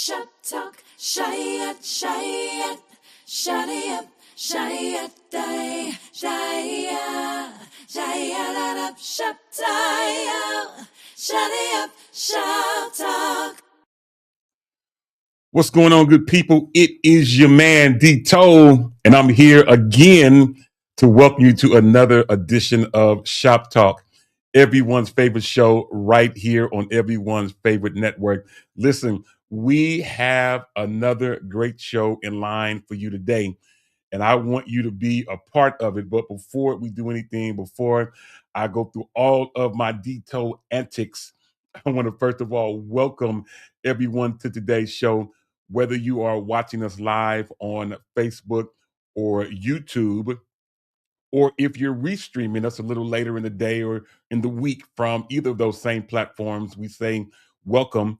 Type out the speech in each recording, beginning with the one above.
Shop talk, shy it, shut it up, shy it, die, up, shop tie, shut it up, shop talk. What's going on, good people? It is your man, D Toe, and I'm here again to welcome you to another edition of Shop Talk, everyone's favorite show right here on everyone's favorite network. Listen, we have another great show in line for you today, and I want you to be a part of it. But before we do anything, before I go through all of my D Toe antics, I want to first of all welcome everyone to today's show. Whether you are watching us live on Facebook or YouTube, or if you're restreaming us a little later in the day or in the week from either of those same platforms, we say welcome.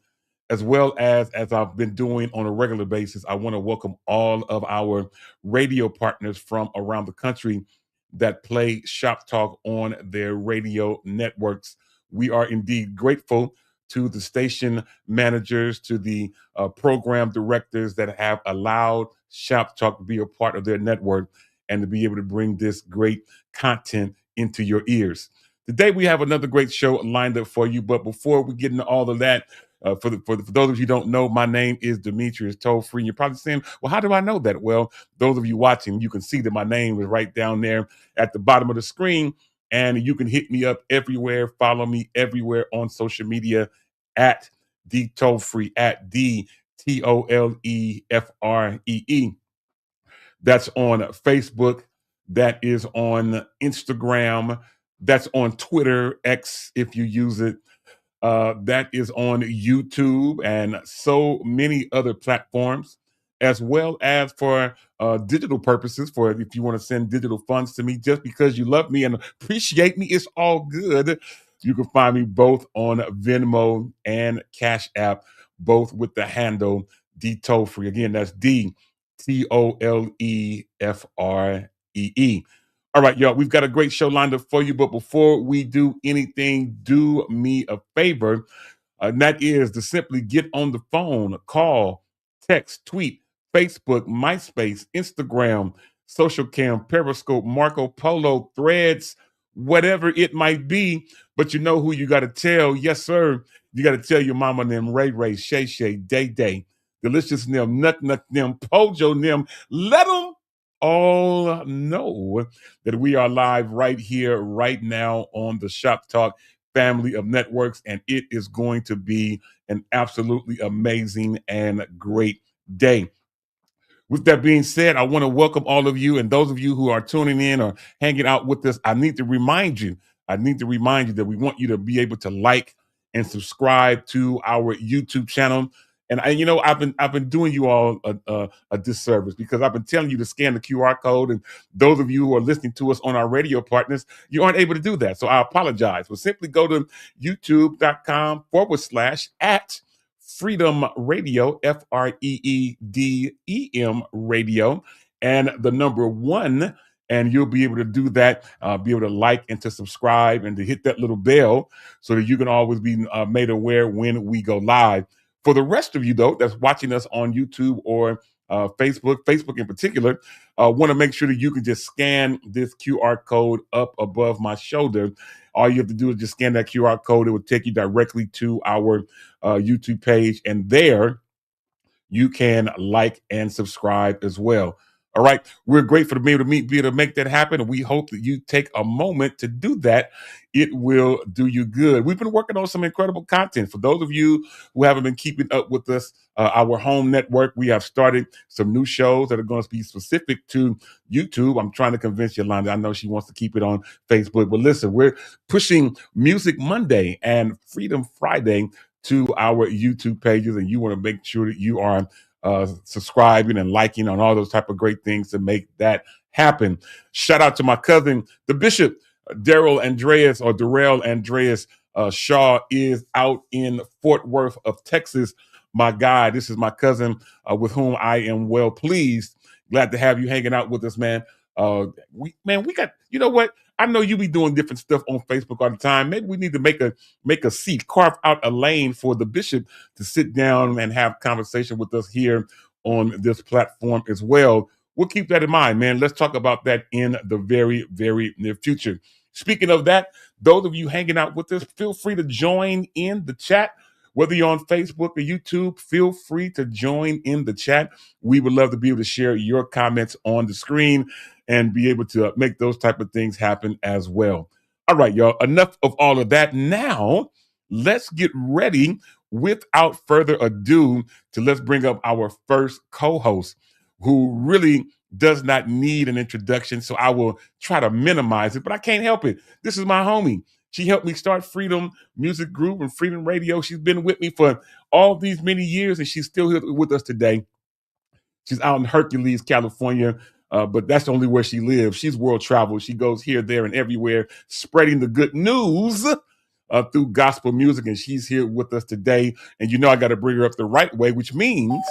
As well as I've been doing on a regular basis, I want to welcome all of our radio partners from around the country that play Shop Talk on their radio networks. We are indeed grateful to the station managers, to the program directors that have allowed Shop Talk to be a part of their network and to be able to bring this great content into your ears. Today we have another great show lined up for you, but before we get into all of that, for those of you who don't know, my name is Demetrius Toll-Free. You're probably saying, well, how do I know that? Well, those of you watching, you can see that my name is right down there at the bottom of the screen, and you can hit me up everywhere, follow me everywhere on social media at D Toll-Free, at DTOLEFREE. That's on Facebook. That is on Instagram. That's on Twitter, X, if you use it. That is on YouTube and so many other platforms, as well as for digital purposes. For if you want to send digital funds to me just because you love me and appreciate me, it's all good. You can find me both on Venmo and Cash App, both with the handle D Toll-Free. Again, that's DTOLEFREE. All right, y'all, we've got a great show lined up for you. But before we do anything, do me a favor, and that is to simply get on the phone, call, text, tweet, Facebook, MySpace, Instagram, Social Cam, Periscope, Marco Polo, Threads, whatever it might be. But you know who you got to tell. Yes, sir. You got to tell your mama them, Ray Ray, Shay Shay, Day Day, Delicious them, Nut Nut them, Pojo them. Let them all know that we are live right here, right now on the Shop Talk family of networks, and it is going to be an absolutely amazing and great day. With that being said, I want to welcome all of you, and those of you who are tuning in or hanging out with us. I need to remind you that we want you to be able to like and subscribe to our YouTube channel. And I've been doing you all a disservice because I've been telling you to scan the QR code, and those of you who are listening to us on our radio partners, you aren't able to do that. So I apologize. Well, simply go to youtube.com/ at Freedom Radio, FREEDEM Radio, and the number 1. And you'll be able to do that, be able to like and to subscribe and to hit that little bell so that you can always be made aware when we go live. For the rest of you, though, that's watching us on YouTube or Facebook in particular, want to make sure that you can just scan this QR code up above my shoulder. All you have to do is just scan that QR code. It will take you directly to our YouTube page, and there you can like and subscribe as well. All right, we're grateful to be able to make that happen, and we hope that you take a moment to do that. It will do you good. We've been working on some incredible content. For those of you who haven't been keeping up with us, our home network, we have started some new shows that are going to be specific to YouTube. I'm trying to convince Yolanda. I know she wants to keep it on Facebook, but listen, we're pushing Music Monday and Freedom Friday to our YouTube pages, and you want to make sure that you are subscribing and liking on all those type of great things to make that happen. Shout out to my cousin, the Bishop, Darrell Andreas Shaw, is out in Fort Worth of Texas. My guy, this is my cousin with whom I am well pleased. Glad to have you hanging out with us, man. We got, you know what? I know you be doing different stuff on Facebook all the time. Maybe we need to make a seat, carve out a lane for the bishop to sit down and have conversation with us here on this platform as well. We'll keep that in mind, man. Let's talk about that in the very, very near future. Speaking of that, those of you hanging out with us, feel free to join in the chat. Whether you're on Facebook or YouTube, feel free to join in the chat. We would love to be able to share your comments on the screen and be able to make those type of things happen as well. All right, y'all, enough of all of that. Now, let's get ready without further ado to let's bring up our first co-host who really does not need an introduction, so I will try to minimize it, but I can't help it. This is my homie. She helped me start Freedom Music Group and Freedom Radio. She's been with me for all these many years, and she's still here with us today. She's out in Hercules, California, but that's only where she lives. She's world travel. She goes here, there, and everywhere, spreading the good news through gospel music, and she's here with us today. And you know I got to bring her up the right way, which means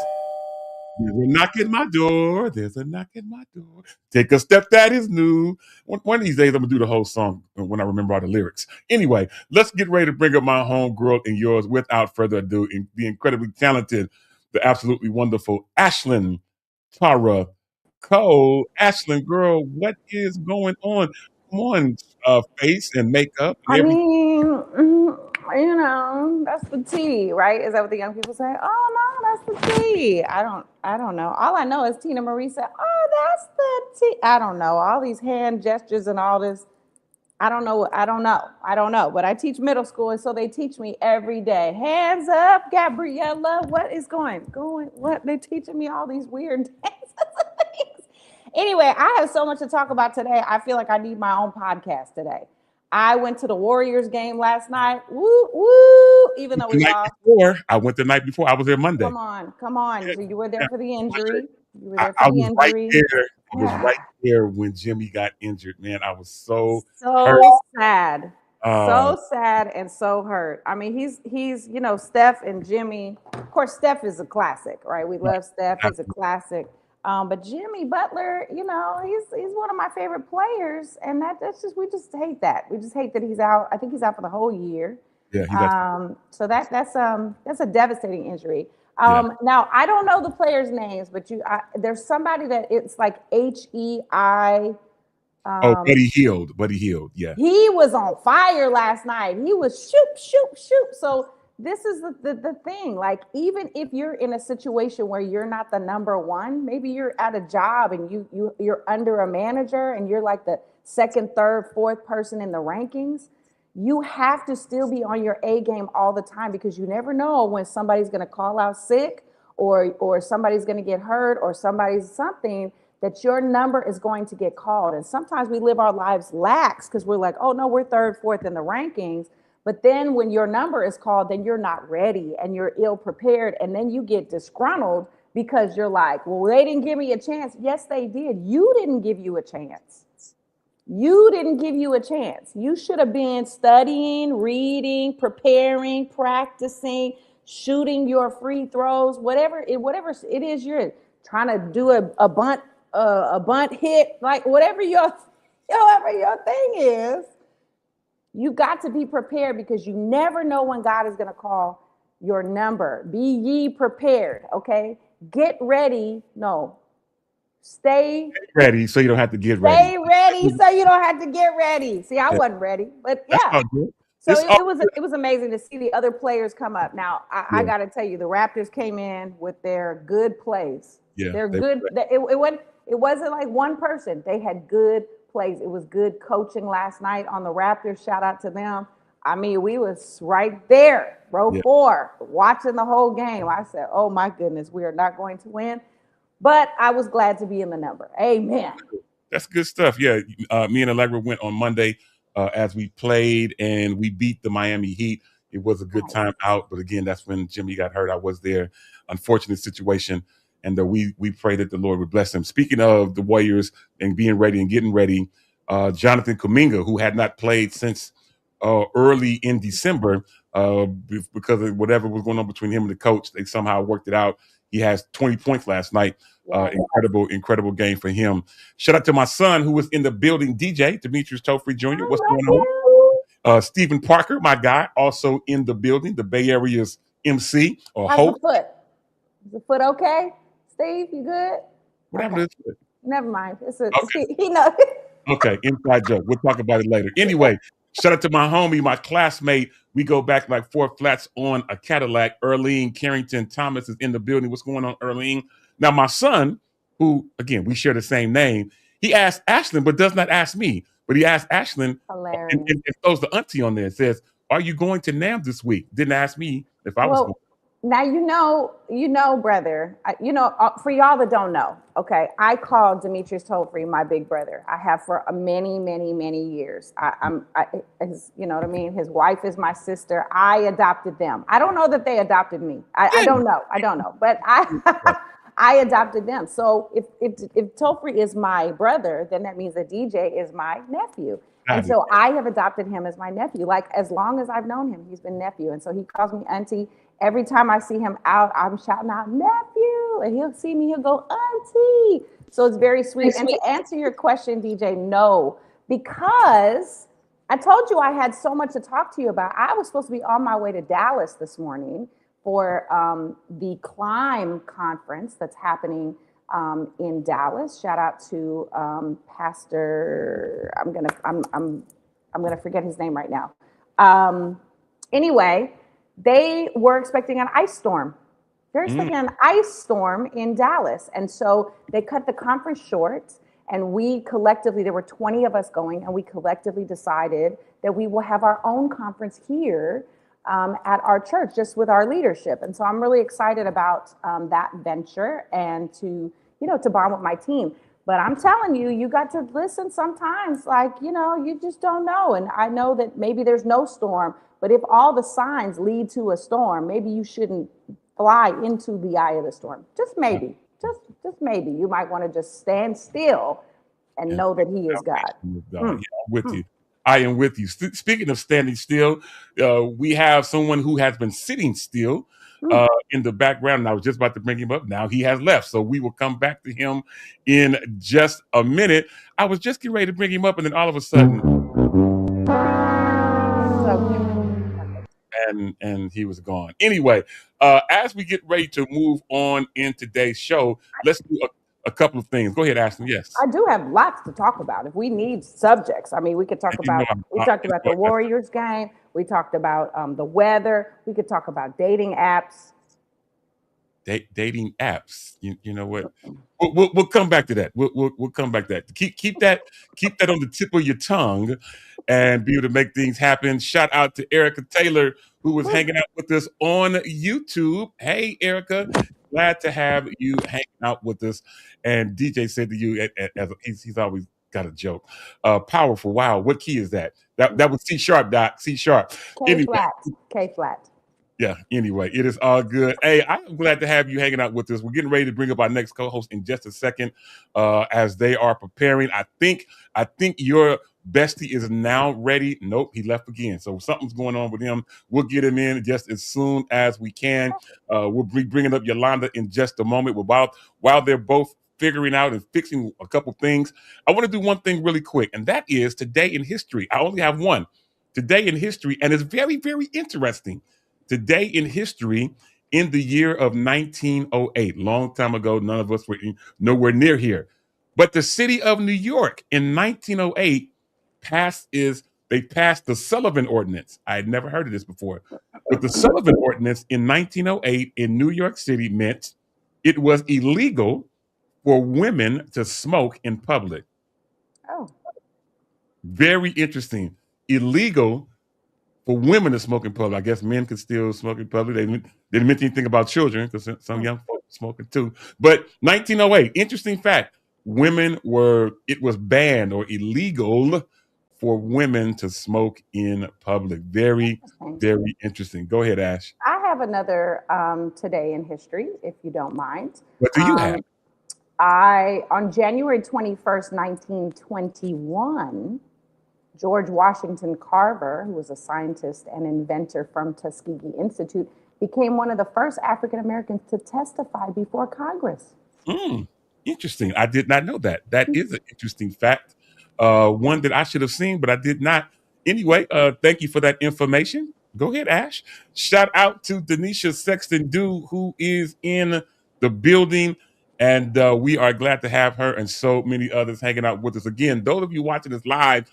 there's a knock at my door. There's a knock at my door. Take a step that is new. One of these days, I'm going to do the whole song when I remember all the lyrics. Anyway, let's get ready to bring up my homegirl and yours without further ado. The incredibly talented, the absolutely wonderful Ashlyn Tara Cole. Ashlyn, girl, what is going on? Come on, face and makeup. And I everything. mean, that's the tea, right? Is that what the young people say? Oh no, that's the tea. I don't know. All I know is Tina Marie said, "Oh, that's the tea." I don't know. All these hand gestures and all this. I don't know. But I teach middle school, and so they teach me every day. Hands up, Gabriella. What is going? What? They're teaching me all these weird dances. Anyway, I have so much to talk about today. I feel like I need my own podcast today. I went to the Warriors game last night. Woo, woo. Even though we lost. I went the night before. I was there Monday. Come on. So you were there for the injury. You were I there for the was right injury. there. I was Yeah. right there when Jimmy got injured. Man, I was so hurt. sad. So sad and so hurt. I mean, he's Steph and Jimmy. Of course, Steph is a classic, right? We love Steph. He's a classic. But Jimmy Butler, he's one of my favorite players, and we just hate that. We just hate that he's out. I think he's out for the whole year. Yeah. So that's a devastating injury. Now I don't know the players' names, but there's somebody that it's like HEI. Buddy Hield. Yeah. He was on fire last night. He was shoot. So this is the thing. Like, even if you're in a situation where you're not the number one, maybe you're at a job and you're under a manager and you're like the second, third, fourth person in the rankings, you have to still be on your A game all the time, because you never know when somebody's going to call out sick or somebody's going to get hurt or something, that your number is going to get called. And sometimes we live our lives lax because we're like, oh no, we're third, fourth in the rankings. But then when your number is called, then you're not ready and you're ill prepared. And then you get disgruntled because you're like, well, they didn't give me a chance. Yes, they did. You didn't give you a chance. You should have been studying, reading, preparing, practicing, shooting your free throws, whatever it is you're trying to do a bunt hit, like whatever your thing is. You got to be prepared, because you never know when God is going to call your number. Be ye prepared, okay? Get ready. No. Stay ready so you don't have to get ready. Stay ready so you don't have to get ready. See, I wasn't ready, but yeah. So it was amazing to see the other players come up. Now, I got to tell you, the Raptors came in with their good plays. Yeah, they're good. It wasn't like one person. They had good plays. It was good coaching last night on the Raptors. Shout out to them. I mean, we was right there, row 4, watching the whole game. I said, oh my goodness, we are not going to win. But I was glad to be in the number. Amen. That's good stuff. Yeah, me and Allegra went on Monday as we played, and we beat the Miami Heat. It was a good time out. But again, that's when Jimmy got hurt. I was there. Unfortunate situation. And we pray that the Lord would bless him. Speaking of the Warriors and being ready and getting ready, Jonathan Kuminga, who had not played since early in December because of whatever was going on between him and the coach, they somehow worked it out. He has 20 points last night. Yes. Incredible game for him. Shout out to my son who was in the building, DJ Demetrius Tofree Jr. What's going on? Stephen Parker, my guy, also in the building, the Bay Area's MC or How's the host. foot? Is the foot okay? Steve, you good? What happened to this? Never mind. It's a Okay. he knows. Okay, inside joke. We'll talk about it later. Anyway, shout out to my homie, my classmate. We go back like 4 flats on a Cadillac. Earlene Carrington Thomas is in the building. What's going on, Earlene? Now, my son, who, again, we share the same name, he asked Ashlyn, but does not ask me. But he asked Ashlyn Hilarious. and throws the auntie on there. It says, are you going to NAMM this week? Didn't ask me if I was going. Now you know, brother. For y'all that don't know, okay, I call Demetrius Tofree my big brother. I have for many years. You know what I mean. His wife is my sister. I adopted them. I don't know that they adopted me. I don't know, but I adopted them. So if Tofree is my brother, then that means that DJ is my nephew. And so I have adopted him as my nephew. Like as long as I've known him, he's been nephew. And so he calls me auntie. Every time I see him out, I'm shouting out nephew, and he'll see me, he'll go auntie. So it's very sweet. And to answer your question, DJ, no, because I told you I had so much to talk to you about. I was supposed to be on my way to Dallas this morning for the Climb conference that's happening in Dallas. Shout out to Pastor. I'm gonna forget his name right now. Anyway. They were expecting an ice storm. They're expecting an ice storm in Dallas. And so they cut the conference short. And we collectively, there were 20 of us going, and we collectively decided that we will have our own conference here at our church, just with our leadership. And so I'm really excited about that venture and to bond with my team. But I'm telling you, you got to listen sometimes, like, you just don't know. And I know that maybe there's no storm. But if all the signs lead to a storm, maybe you shouldn't fly into the eye of the storm. Just maybe, just maybe. You might want to just stand still and know that He is God. Yeah, I'm with you. I am with you. Speaking of standing still, we have someone who has been sitting still in the background. And I was just about to bring him up. Now he has left. So we will come back to him in just a minute. I was just getting ready to bring him up, and then all of a sudden... And he was gone. Anyway, as we get ready to move on in today's show, let's do a couple of things. Go ahead, Ashlyn. Yes. I do have lots to talk about. If we need subjects, I mean, we could talk about, we talked about the Warriors game. We talked about the weather. We could talk about dating apps. Dating apps. You know what? We'll come back to that. We'll come back to that. Keep that on the tip of your tongue and be able to make things happen. Shout out to Erica Taylor, who was hanging out with us on YouTube. Hey, Erica, glad to have you hanging out with us. And DJ said to you, he's always got a joke. Powerful. Wow. What key is that? That was C sharp, Doc. C sharp. K flat. Yeah, anyway, it is all good. Hey, I'm glad to have you hanging out with us. We're getting ready to bring up our next co-host in just a second as they are preparing. I think your bestie is now ready. Nope, he left again. So something's going on with him. We'll get him in just as soon as we can. We'll be bringing up Yolanda in just a moment. While they're both figuring out and fixing a couple things, I want to do one thing really quick, and that is Today in History. I only have one. Today in History, and it's very, very interesting. Today in history, in the year of 1908, long time ago, none of us were nowhere near here. But the city of New York in 1908 passed the Sullivan Ordinance. I had never heard of this before. But the Sullivan Ordinance in 1908 in New York City meant it was illegal for women to smoke in public. Oh. Very interesting. Illegal for women to smoke in public. I guess men could still smoke in public. They didn't mention anything about children because some young folks are smoking too. But 1908, interesting fact, it was banned or illegal for women to smoke in public. Very, very interesting. Go ahead, Ash. I have another Today in History, if you don't mind. What do you have? On January 21st, 1921, George Washington Carver, who was a scientist and inventor from Tuskegee Institute, became one of the first African Americans to testify before Congress. Mm, interesting. I did not know that. That is an interesting fact. One that I should have seen, but I did not. Anyway, thank you for that information. Go ahead, Ash. Shout out to Denisha Sexton Dew, who is in the building. And we are glad to have her and so many others hanging out with us. Again, those of you watching this live,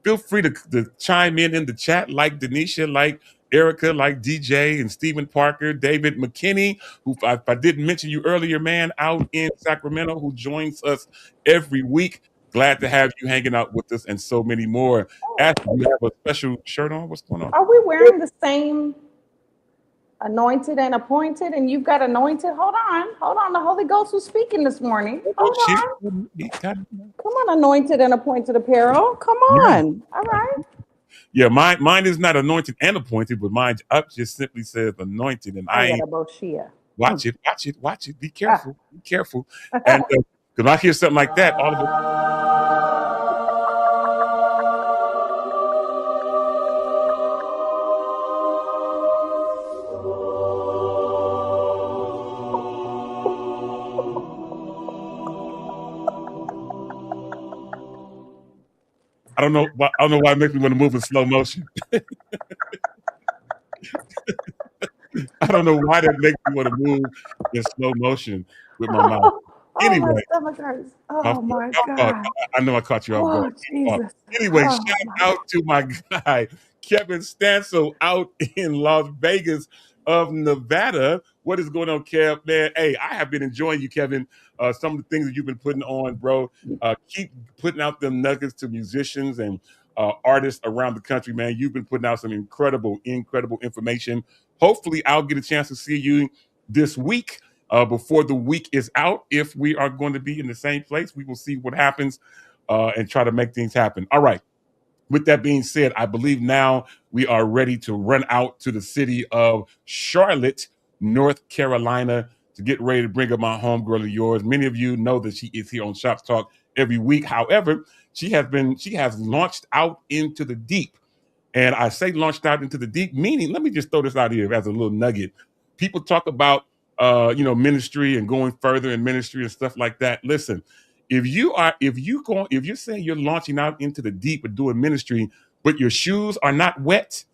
feel free to chime in the chat, like Denisha, like Erica, like DJ and Stephen Parker, David McKinney, who if I didn't mention you earlier, man, out in Sacramento, who joins us every week. Glad to have you hanging out with us and so many more. Ashley, you have a special shirt on? What's going on? Are we wearing the same anointed and appointed? And you've got anointed. Hold on. The Holy Ghost was speaking this morning. Hold on. Come on, anointed and appointed apparel. Come on. All right. Yeah, mine is not anointed and appointed, but mine up just simply says anointed, and I ain't. Watch it. Be careful. Be careful. And because I hear something like that, all of it. I don't know why it makes me want to move in slow motion. I don't know why that makes me want to move in slow motion with my mouth. Anyway, my stomach hurts. Oh my God. I know I caught you off guard. Jesus. Anyway, shout out to my guy, Kevin Stansel, out in Las Vegas of Nevada. What is going on, Kev? Man, hey, I have been enjoying you, Kevin. Some of the things that you've been putting on, bro. Keep putting out them nuggets to musicians and artists around the country, man. You've been putting out some incredible information. Hopefully, I'll get a chance to see you this week. Before the week is out, if we are going to be in the same place, we will see what happens and try to make things happen. All right. With that being said, I believe now we are ready to run out to the city of Charlotte, North Carolina, to get ready to bring up my homegirl of yours. Many of you know that she is here on Shop Talk every week. However, she has launched out into the deep. And I say launched out into the deep, meaning, let me just throw this out here as a little nugget. People talk about ministry and going further in ministry and stuff like that. Listen, if you're saying you're launching out into the deep and doing ministry, but your shoes are not wet,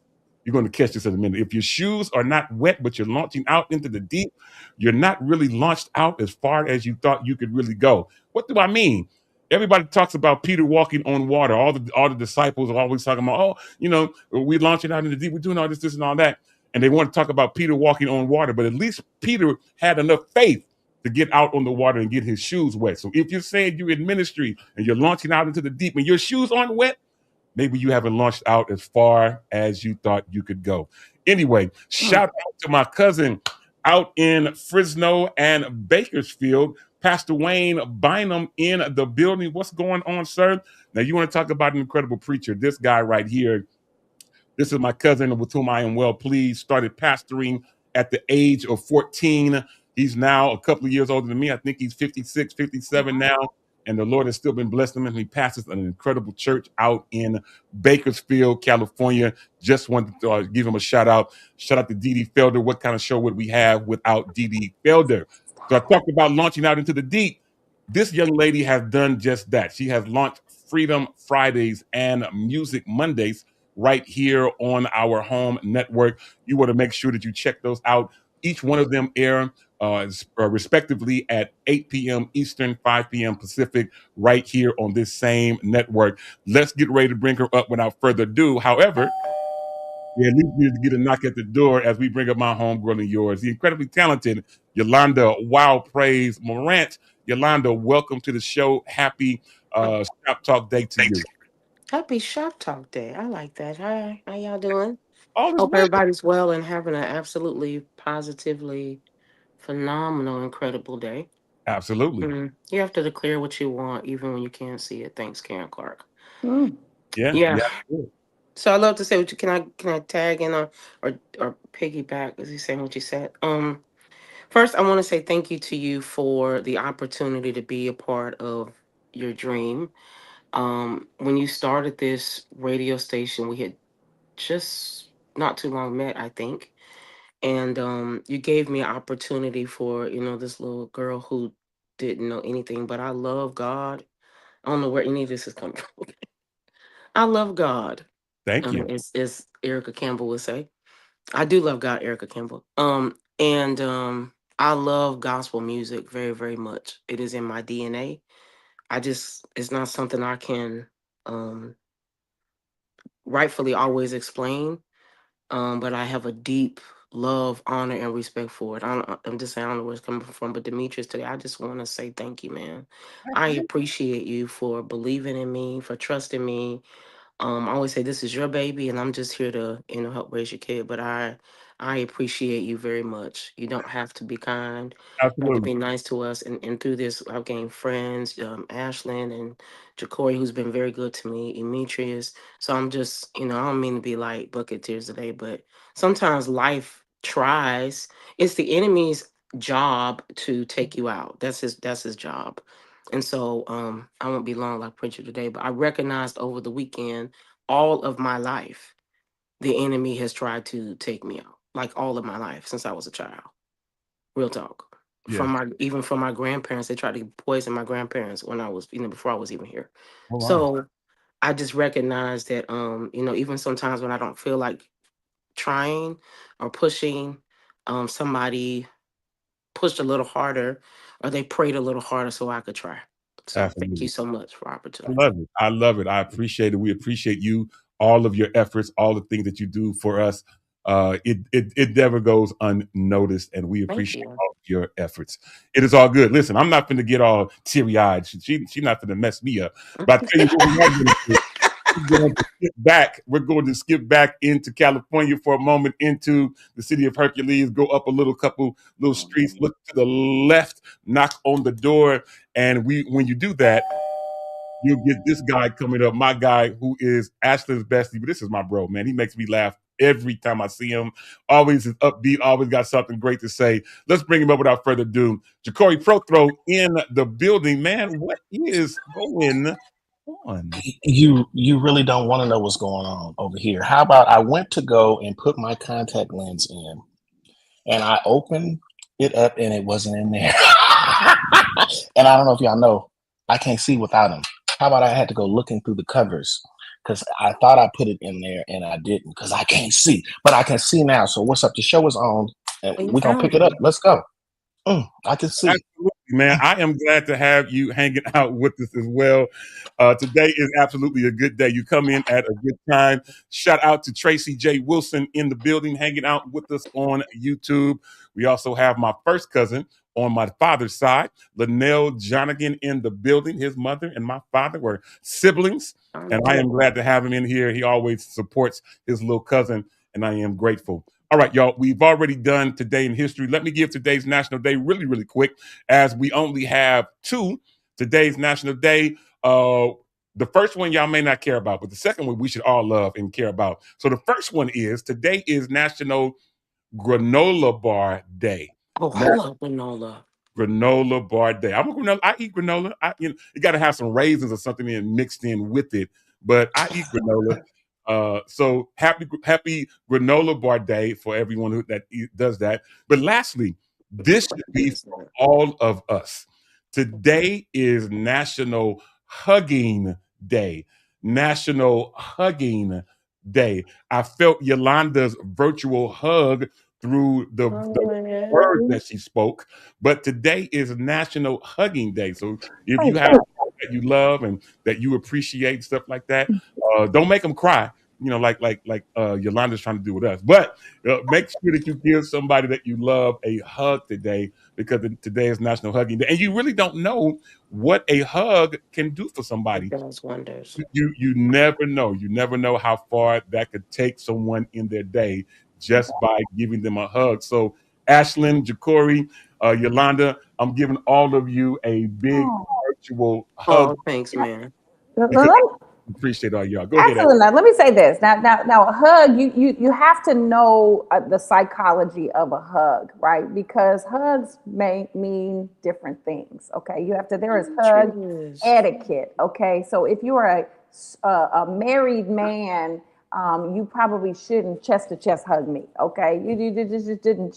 you're going to catch this in a minute. If your shoes are not wet, but you're launching out into the deep, you're not really launched out as far as you thought you could really go. What do I mean? Everybody talks about Peter walking on water. All the disciples are always talking about, we're launching out into the deep, we're doing all this and all that. And they want to talk about Peter walking on water, but at least Peter had enough faith to get out on the water and get his shoes wet. So if you're saying you're in ministry and you're launching out into the deep and your shoes aren't wet, maybe you haven't launched out as far as you thought you could go. Anyway, shout out to my cousin out in Fresno and Bakersfield, Pastor Wayne Bynum in the building. What's going on, sir? Now, you want to talk about an incredible preacher. This guy right here, this is my cousin with whom I am well pleased, started pastoring at the age of 14. He's now a couple of years older than me. I think he's 56, 57 now. And the Lord has still been blessing him. And he pastors an incredible church out in Bakersfield, California. Just wanted to give him a shout out. Shout out to Dee Felder. What kind of show would we have without Dee Felder? So I talked about launching out into the deep. This young lady has done just that. She has launched Freedom Fridays and Music Mondays right here on our home network. You want to make sure that you check those out. Each one of them air respectively at 8 p.m. Eastern, 5 p.m. Pacific, right here on this same network. Let's get ready to bring her up without further ado. However, we at least need to get a knock at the door as we bring up my homegirl and yours, the incredibly talented Yolanda Wild Praise Morant. Yolanda, welcome to the show. Happy Shop Talk Day to you. Happy Shop Talk Day. I like that. Hi, how y'all doing? All is Hope well. everybody's well and having an absolutely positively phenomenal, incredible day. Absolutely. You have to declare what you want even when you can't see it. Thanks, Karen Clark. Yeah. Yeah. So I love to say what you can I tag in or piggyback as you saying what you said. First I want to say thank you to you for the opportunity to be a part of your dream. When you started this radio station, we had just not too long met, I think. And you gave me an opportunity for, this little girl who didn't know anything, but I love God. I don't know where any of this is coming from. I love God. Thank you. As Erica Campbell would say. I do love God, Erica Campbell. And I love gospel music very, very much. It is in my DNA. It's not something I can um rightfully always explain. But I have a deep love, honor, and respect for it. I'm just saying I don't know where it's coming from, but Demetrius, today I just want to say thank you, man. I appreciate you for believing in me, for trusting me. I always say this is your baby, and I'm just here to help raise your kid. But I appreciate you very much. You don't have to be kind. You have to Absolutely. be nice to us. And through this, I've gained friends, Ashlyn and Jacory, who's been very good to me, Demetrius. So I'm just, I don't mean to be like bucket tears today, but sometimes life tries. It's the enemy's job to take you out. That's his job. And so I won't be long like preacher today, but I recognized over the weekend all of my life the enemy has tried to take me out. Like all of my life since I was a child. Real talk. Yeah. From my grandparents, they tried to poison my grandparents when I was, before I was even here. Oh, wow. So I just recognized that even sometimes when I don't feel like trying or pushing, somebody pushed a little harder or they prayed a little harder so I could try. So thank Absolutely. you so much for I opportunity. love it. I love it. I appreciate it. We appreciate you, all of your efforts, all the things that you do for us. It never goes unnoticed, and we Thank appreciate you. all of your efforts. It is all good. Listen, I'm not going to get all teary eyed. She's not going to mess me up. But I tell you what, we are going to do. We're going to skip back. We're going to skip back into California for a moment, into the city of Hercules. Go up a couple little streets. Look to the left. Knock on the door, and when you do that, you'll get this guy coming up, my guy who is Ashlyn's bestie, but this is my bro, man. He makes me laugh every time I see him. Always is upbeat, always got something great to say. Let's bring him up without further ado. Jacory Prothro in the building. Man, what is going on? You really don't want to know what's going on over here. How about I went to go and put my contact lens in, and I opened it up, and it wasn't in there. And I don't know if y'all know, I can't see without them. How about I had to go looking through the covers because I thought I put it in there and I didn't because I can't see, but I can see now. So what's up? The show is on, and You we're gonna found pick it up. it. Let's go. I can see. Absolutely, man. I am glad to have you hanging out with us as well. Today is absolutely a good day. You come in at a good time. Shout out to Tracy J. Wilson in the building, hanging out with us on YouTube. We also have my first cousin on my father's side, Linnell Jonigan, in the building. His mother and my father were siblings, and I am glad to have him in here. He always supports his little cousin, and I am grateful. All right, y'all, we've already done Today in History. Let me give today's National Day really, really quick, as we only have two. Today's National Day. The first one y'all may not care about, but the second one we should all love and care about. So the first one is, today is National Granola Bar Day. Oh, I love granola. Granola bar day. I'm a granola. I eat granola. You got to have some raisins or something in mixed in with it, but I eat granola. So happy granola bar day for everyone that does that. But lastly, this should be for all of us. Today is National Hugging Day. National Hugging Day. I felt Yolanda's virtual hug through the words that she spoke. But today is National Hugging Day. So if you have that you love and that you appreciate, stuff like that, don't make them cry. Like Yolanda's trying to do with us. But make sure that you give somebody that you love a hug today, because today is National Hugging Day, and you really don't know what a hug can do for somebody. It does wonders. You never know. You never know how far that could take someone in their day just by giving them a hug. So Ashlyn, Jacory, Yolanda, I'm giving all of you a big virtual hug. Oh, thanks, man. Because Appreciate all y'all. Go ahead. Absolutely. Now, let me say this. Now, a hug. You have to know the psychology of a hug, right? Because hugs may mean different things. Okay, you have to. There is hug etiquette. Okay, so if you are a married man, you probably shouldn't chest to chest hug me. Okay, you just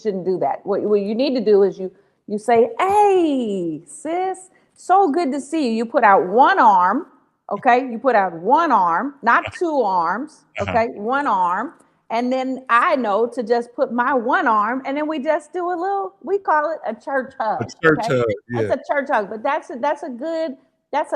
shouldn't do that. What you need to do is you say, "Hey, sis, so good to see you." You put out one arm. Okay, you put out one arm, not two arms. Okay, one arm. And then I know to just put my one arm, and then we just do a little. We call it a church A hug. church Okay, hug. that's Yeah. a church hug. But that's a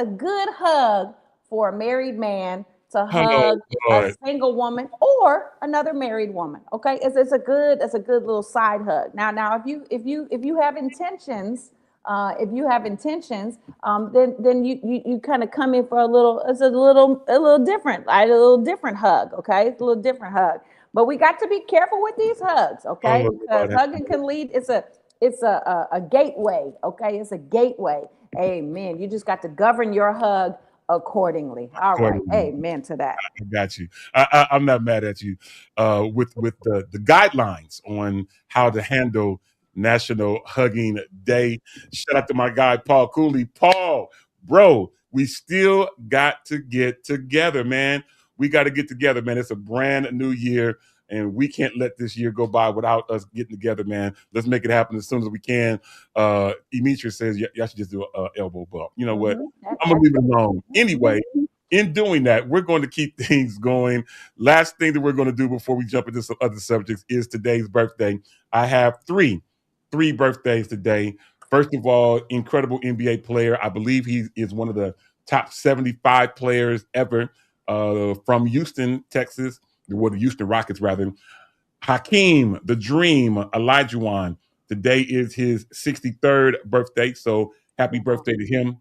good hug for a married man to Oh hug a Lord. single woman or another married woman. Okay, it's a good little side hug. Now if you have intentions, then you kind of come in for a little. It's a little different, right? A little different hug. Okay, it's a little different hug. But we got to be careful with these hugs, okay? Oh Because Lord. hugging can lead. It's a gateway, okay? It's a gateway. Amen. You just got to govern your hug accordingly. All right. Accordingly. Amen to that. I got you. I'm not mad at you. With the guidelines on how to handle National Hugging Day. Shout out to my guy Paul Cooley. Paul, bro, we still got to get together, man. We got to get together, man. It's a brand new year, and we can't let this year go by without us getting together, man. Let's make it happen as soon as we can. Demetrius says y'all should just do an elbow bump. You know what? I'm gonna leave it alone. Anyway, in doing that, we're going to keep things going. Last thing that we're going to do before we jump into some other subjects is today's birthday. I have three birthdays today. First of all, incredible NBA player. I believe he is one of the top 75 players ever from Houston, Texas, or the Houston Rockets, rather. Hakeem, the Dream, Olajuwon. Today is his 63rd birthday, so happy birthday to him.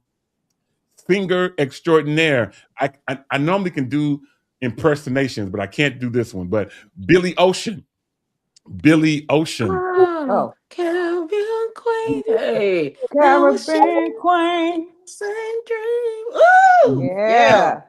Singer extraordinaire. I normally can do impersonations, but I can't do this one. But Billy Ocean, Billy Ocean. Oh, Oh, Caribbean Queen. Hey, I was Caribbean Queen. same dream. Ooh, yeah. Yeah.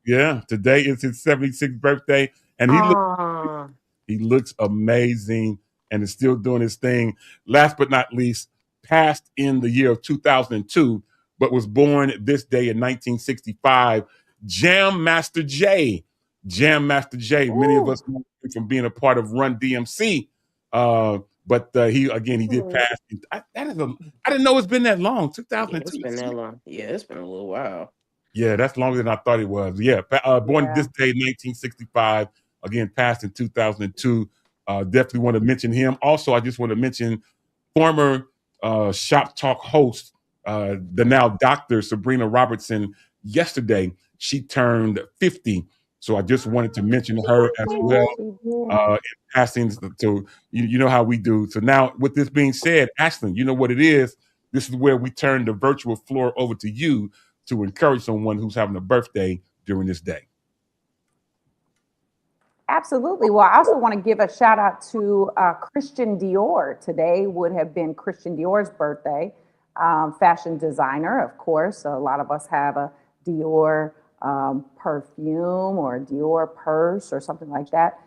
Yeah, today is his 76th birthday, and Ah, he looks amazing and is still doing his thing. Last but not least, passed in the year of 2002, but was born this day in 1965. Jam Master Jay. Jam Master Jay. Many of Ooh. us know him from being a part of Run DMC. But he did pass. I didn't know it's been that long. yeah, it's 2002. been that long. Yeah, it's been a little while. Yeah, that's longer than I thought it was. Yeah, born Yeah. this day, 1965. Again, passed in 2002. Definitely want to mention him. Also, I just want to mention former Shop Talk host, the now Dr. Sabrina Robertson. Yesterday, she turned 50. So I just wanted to mention her as well. She did. In passing to you know how we do. So now, with this being said, Ashlyn, you know what it is. This is where we turn the virtual floor over to you to encourage someone who's having a birthday during this day. Absolutely. Well, I also want to give a shout out to Christian Dior. Today would have been Christian Dior's birthday. Fashion designer, of course. A lot of us have a Dior perfume or a Dior purse or something like that.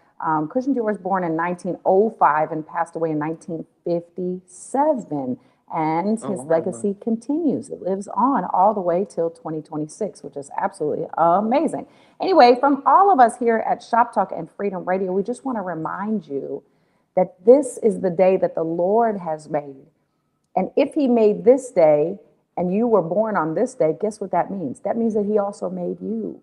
Christian Dior was born in 1905 and passed away in 1957. And Oh, his wow. legacy continues. It lives on all the way till 2026, which is absolutely amazing. Anyway, from all of us here at Shop Talk and Freedom Radio, we just want to remind you that this is the day that the Lord has made. And if he made this day and you were born on this day, guess what that means? That means that he also made you.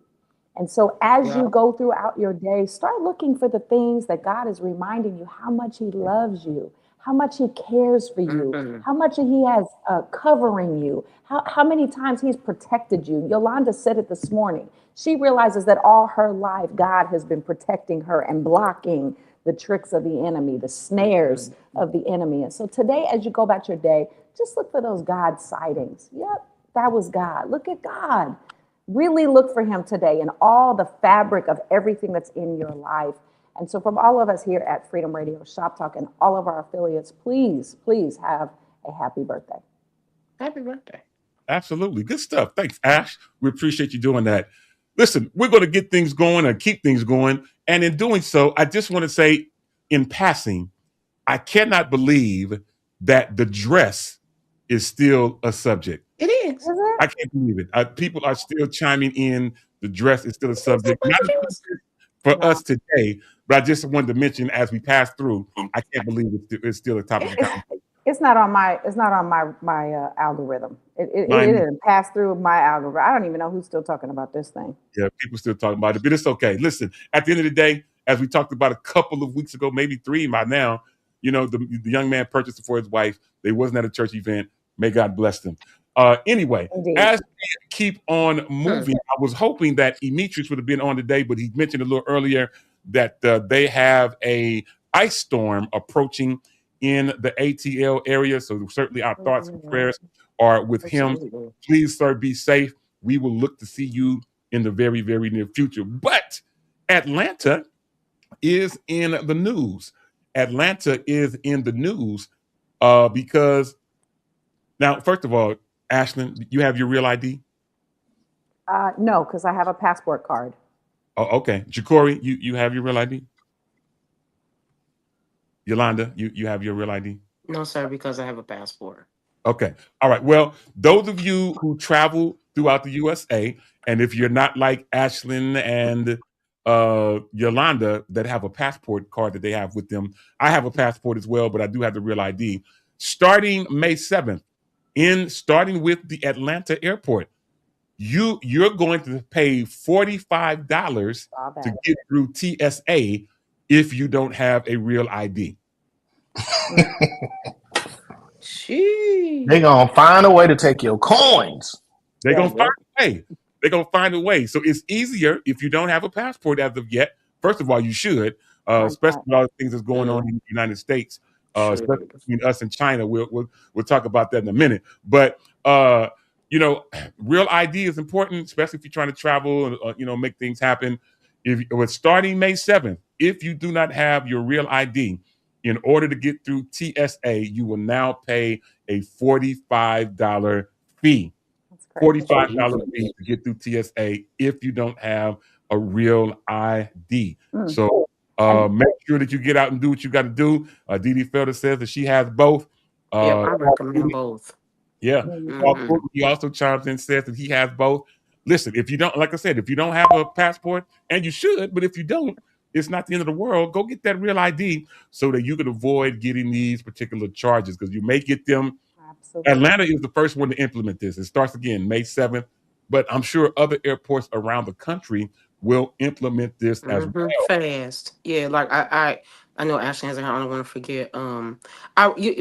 And so as Yeah. you go throughout your day, start looking for the things that God is reminding you how much he loves you, how much he cares for you, Mhm. how much he has covering you, how many times he's protected you. Yolanda said it this morning. She realizes that all her life, God has been protecting her and blocking the tricks of the enemy, the snares of the enemy. And so today, as you go about your day, just look for those God sightings. Yep, that was God. Look at God. Really look for him today and all the fabric of everything that's in your life. And so from all of us here at Freedom Radio, Shop Talk, and all of our affiliates, please, please have a happy birthday. Happy birthday. Absolutely. Good stuff. Thanks, Ash. We appreciate you doing that. listen, we're going to get things going and keep things going. And in doing so, I just want to say in passing, I cannot believe that the dress is still a subject. It is. Is it? I can't believe it. People are still chiming in. The dress is still a It's a subject. Not a dress. subject for Wow. us today, but I just wanted to mention as we pass through, I can't believe it's still a topic of conversation. It's not on my algorithm. It Mine, didn't pass through my algorithm. I don't even know who's still talking about this thing. yeah, people still talking about it, but it's okay. Listen, at the end of the day, as we talked about a couple of weeks ago, maybe 3 by now, the young man purchased it for his wife. They wasn't at a church event. May God bless them. Anyway, Indeed. as we keep on moving, I was hoping that Demetrius would have been on today, but he mentioned a little earlier that they have a ice storm approaching in the ATL area. So certainly our thoughts and prayers are with him. Absolutely. Please, sir, be safe. We will look to see you in the very, very near future. But Atlanta is in the news. Atlanta is in the news because now, first of all, Ashlyn, you have your real ID? No, because I have a passport card. Oh, okay. Ja'Cory, you have your real ID? Yolanda, you have your real ID? No, sir, because I have a passport. Okay. All right. Well, those of you who travel throughout the USA, and if you're not like Ashlyn and Yolanda that have a passport card that they have with them, I have a passport as well, but I do have the real ID. Starting May 7th, starting with the Atlanta airport, you're going to pay $45 Saw to that. get through TSA if you don't have a real ID. She. They're going to find a way to take your coins. They're Yeah. gonna find a way. They're gonna find a way. So it's easier if you don't have a passport as of yet. First of all, you should, especially with all the things that's going on in the United States, especially between us and China. We'll talk about that in a minute. But real ID is important, especially if you're trying to travel and make things happen. If starting May 7th, if you do not have your real ID, in order to get through TSA, you will now pay a $45 fee. That's crazy. $45 fee to get through TSA if you don't have a real ID. So make sure that you get out and do what you got to do. Dee Felder says that she has both. Yeah, I recommend both. Yeah. Mhm. He also chimes in and says that he has both. Listen, if you don't, like I said, if you don't have a passport, and you should, but if you don't, it's not the end of the world. Go get that real ID so that you can avoid getting these particular charges because you may get them. Absolutely. Atlanta is the first one to implement this. It starts again May 7th, but I'm sure other airports around the country will implement this as well. Fast. Yeah, like I know Ashley has. I don't want to forget. You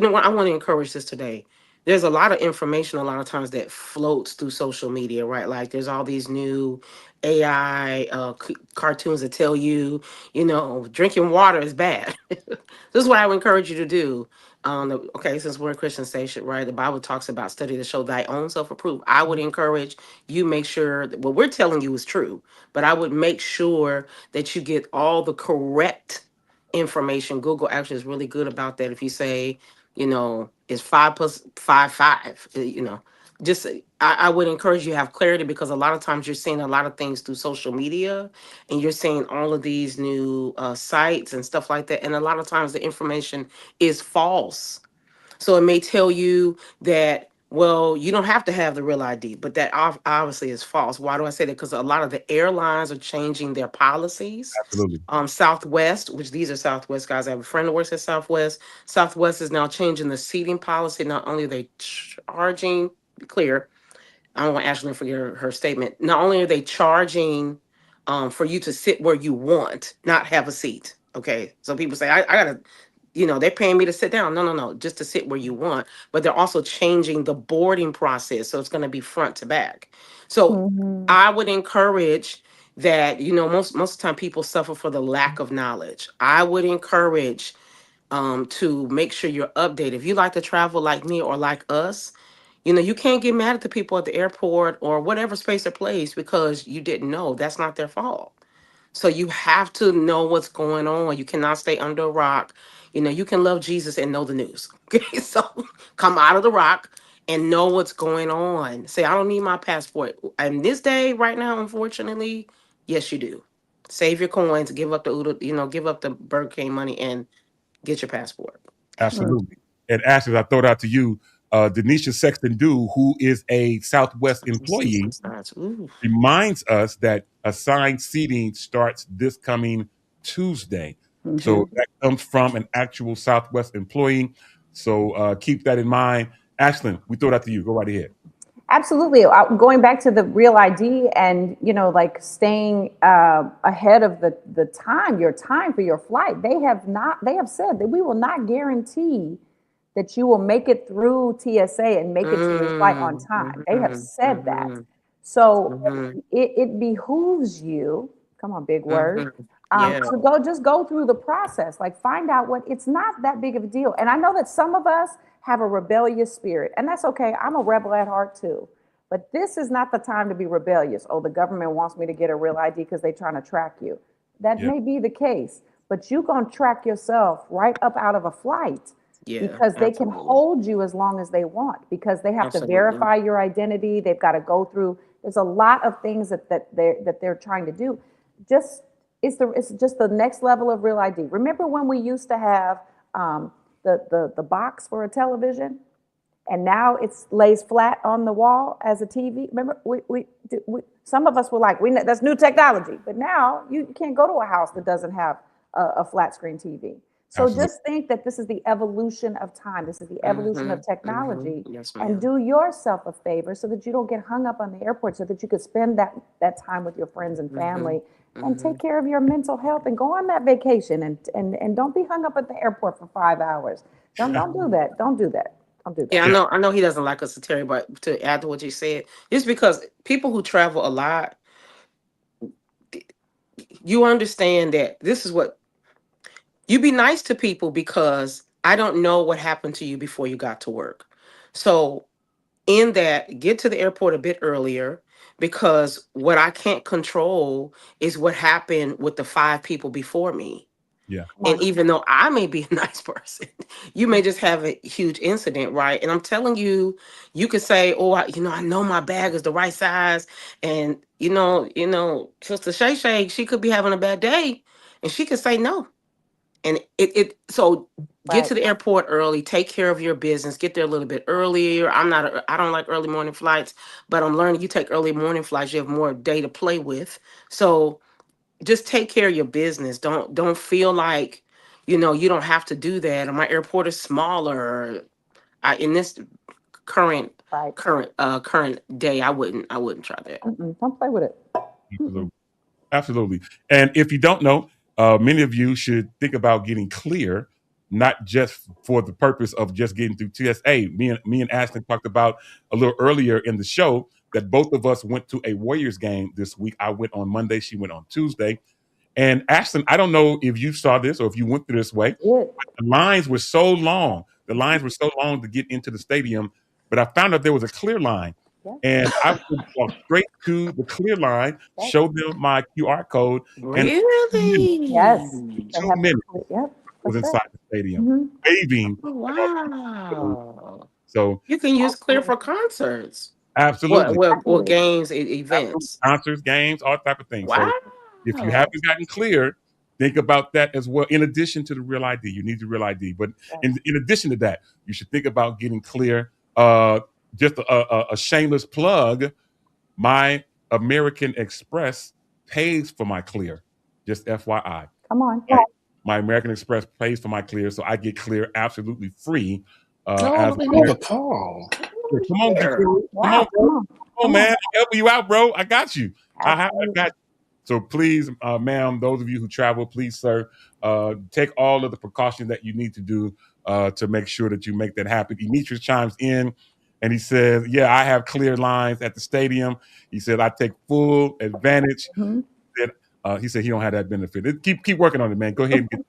know what? I want to encourage this today. There's a lot of information a lot of times that floats through social media, right? Like there's all these new AI cartoons that tell you, drinking water is bad. This is what I would encourage you to do. Okay, since we're a Christian station, right? The Bible talks about study to show thy own self-approved. I would encourage you make sure that what we're telling you is true, but I would make sure that you get all the correct information. Google actually is really good about that. If you say, is 5 plus 5 5, just I would encourage you to have clarity because a lot of times you're seeing a lot of things through social media and you're seeing all of these new sites and stuff like that. And a lot of times the information is false. So it may tell you that, well, you don't have to have the real ID, but that obviously is false. Why do I say that? Because a lot of the airlines are changing their policies. Absolutely. Southwest, which these are Southwest guys. I have a friend who works at Southwest. Southwest is now changing the seating policy. Not only are they charging, clear, I don't want Ashley to forget her statement. Not only are they charging for you to sit where you want, not have a seat. Okay. So people say, I gotta, they're paying me to sit down. No, just to sit where you want. But they're also changing the boarding process. So it's going to be front to back. So I would encourage that, most of the time people suffer for the lack of knowledge. I would encourage to make sure you're updated. If you like to travel like me or like us, you can't get mad at the people at the airport or whatever space or place because you didn't know. That's not their fault. So you have to know what's going on. You cannot stay under a rock. You can love Jesus and know the news. Okay, so come out of the rock and know what's going on. Say, I don't need my passport. And this day, right now, unfortunately, yes, you do. Save your coins, give up give up the Burger King money, and get your passport. Absolutely. And Ashley, I throw it out to you. Denisha Sexton Dew, who is a Southwest employee, Ooh. reminds us that assigned seating starts this coming Tuesday. So that comes from an actual Southwest employee. So keep that in mind. Ashlyn, we throw it out to you. Go right ahead. Absolutely. Going back to the Real ID and, like staying ahead of the time, your time for your flight. They have said that we will not guarantee that you will make it through TSA and make it to your flight on time. They have said that. So it behooves you, come on, big word, to just go through the process, like find out it's not that big of a deal. And I know that some of us have a rebellious spirit, and that's okay. I'm a rebel at heart too. But this is not the time to be rebellious. Oh, the government wants me to get a Real ID because they're trying to track you. That may be the case, but you're going to track yourself right up out of a flight. Because they can hold you as long as they want, because they have to verify your identity. They've got to go through. There's a lot of things that they're trying to do. It's just the next level of Real ID. Remember when we used to have the box for a television, and now it lays flat on the wall as a TV? Remember, we some of us were like, that's new technology, but now you can't go to a house that doesn't have a flat screen TV. So just think that this is the evolution of time. This is the evolution of technology. Yes, and do yourself a favor so that you don't get hung up on the airport, so that you could spend that time with your friends and family and take care of your mental health and go on that vacation and don't be hung up at the airport for 5 hours. Don't do that. Don't do that. Don't do that. Yeah, I know he doesn't like us, Terry, but to add to what you said, just because people who travel a lot, you understand that this is what you be nice to people, because I don't know what happened to you before you got to work. So in that, get to the airport a bit earlier, because what I can't control is what happened with the 5 people before me. Yeah. And even though I may be a nice person, you may just have a huge incident, right? And I'm telling you, you could say, "Oh, I know my bag is the right size," and Sister Shay Shay, she could be having a bad day, and she could say no. And so get to the airport early, take care of your business, get there a little bit earlier. I don't like early morning flights, but I'm learning you take early morning flights, you have more day to play with. So just take care of your business. Don't feel like, you don't have to do that. Or my airport is smaller. In this current day, I wouldn't try that. Don't play with it. Absolutely. And if you don't know, many of you should think about getting clear, not just for the purpose of just getting through TSA. Me and Ashton talked about a little earlier in the show that both of us went to a Warriors game this week. I went on Monday, she went on Tuesday. And Ashton, I don't know if you saw this or if you went through this way, but the lines were so long. The lines were so long to get into the stadium, but I found out there was a clear line. And I would walk straight to the clear line, show them my QR code, and Really? Yes. 2 minutes was inside the stadium, waving. Wow. So you can use Clear for concerts. Absolutely. Or games, events. Concerts, games, all type of things. Wow. So if you haven't gotten clear, think about that as well. In addition to the Real ID, you need the Real ID. But in addition to that, you should think about getting clear. Just a shameless plug, my American Express pays for my clear. Just FYI. Come on. My American Express pays for my clear, so I get clear absolutely free. Come on, man. I'm helping you out, bro. I got you. I got you. So please, ma'am, those of you who travel, please, sir, take all of the precautions that you need to do to make sure that you make that happen. Demetrius chimes in and he says, yeah, I have clear lines at the stadium. He said, I take full advantage. He said he don't have that benefit. Keep working on it, man. Go ahead and get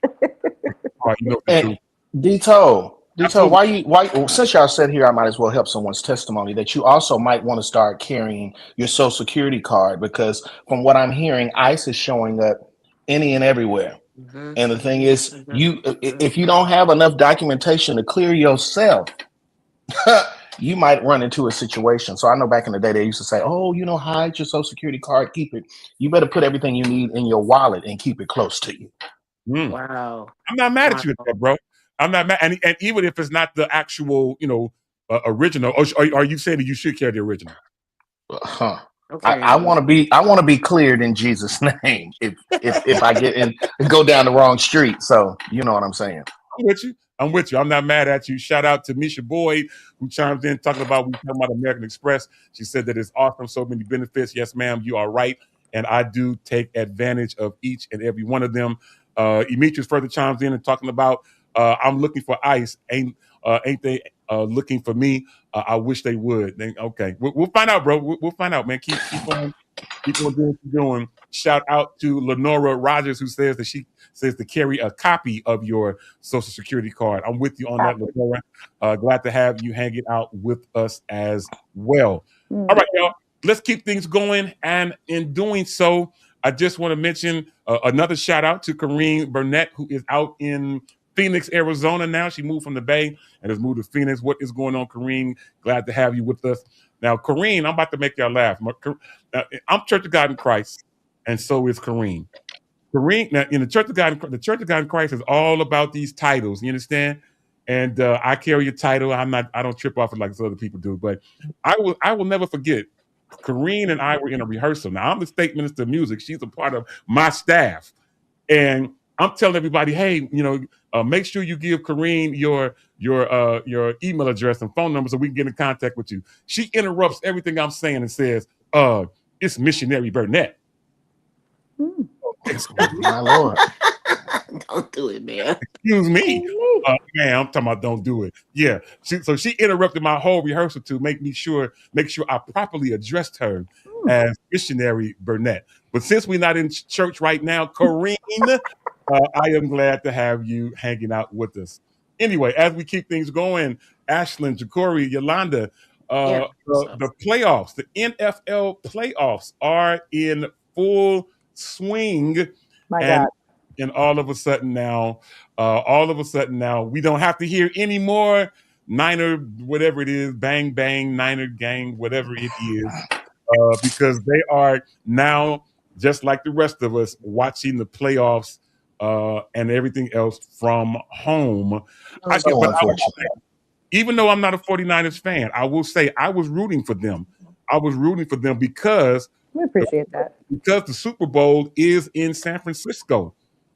and Dito, why since y'all said here, I might as well help someone's testimony that you also might want to start carrying your Social Security card, because from what I'm hearing, ICE is showing up any and everywhere. And the thing is, if you don't have enough documentation to clear yourself, you might run into a situation. So I know back in the day they used to say, "Oh, hide your Social Security card, keep it. You better put everything you need in your wallet and keep it close to you." Wow. I'm not mad at you, bro. I'm not mad, and even if it's not the actual, original, or are you saying that you should carry the original? Huh. Okay. I want to be cleared in Jesus' name if I get in and go down the wrong street. So you know what I'm saying. I'm with you. I'm not mad at you. Shout out to Misha Boyd, who chimed in talking about American Express. She said that it's awesome, so many benefits. Yes, ma'am, you are right, and I do take advantage of each and every one of them. Demetrius further chimes in and talking about I'm looking for ICE. Ain't they looking for me? I wish they would. Okay, we'll find out, bro. We'll find out, man. Keep on doing what you're doing. Shout out to Lenora Rogers, who says that she says to carry a copy of your Social Security card. I'm with you on that, Lenora. Glad to have you hanging out with us as well. All right, y'all. Let's keep things going. And in doing so, I just want to mention another shout out to Kareen Burnett, who is out in Phoenix, Arizona now. She moved from the Bay and has moved to Phoenix. What is going on, Kareen? Glad to have you with us. Now, Kareen, I'm about to make y'all laugh. I'm Church of God in Christ, and so is Kareen. Kareen, now in the Church of God in Christ is all about these titles. You understand? And I carry a title. I don't trip off it like other people do. But I will never forget. Kareen and I were in a rehearsal. Now I'm the state minister of music. She's a part of my staff, and I'm telling everybody, hey, make sure you give Kareen your email address and phone number so we can get in contact with you. She interrupts everything I'm saying and says, it's Missionary Burnett. My Lord. Don't do it, man. Excuse me. Man, I'm talking about don't do it. Yeah. So she interrupted my whole rehearsal to make sure I properly addressed her as Missionary Burnett. But since we're not in church right now, Kareen, I am glad to have you hanging out with us. Anyway, as we keep things going, Ashlyn, Jacory, Yolanda, the playoffs, the NFL playoffs are in full swing. My God. And all of a sudden now, we don't have to hear any more Niner, whatever it is, bang, bang, Niner gang, whatever it is, because they are now, just like the rest of us, watching the playoffs and everything else from home. Even though I'm not a 49ers fan, I will say I was rooting for them. Because we appreciate that. Because the Super Bowl is in San Francisco.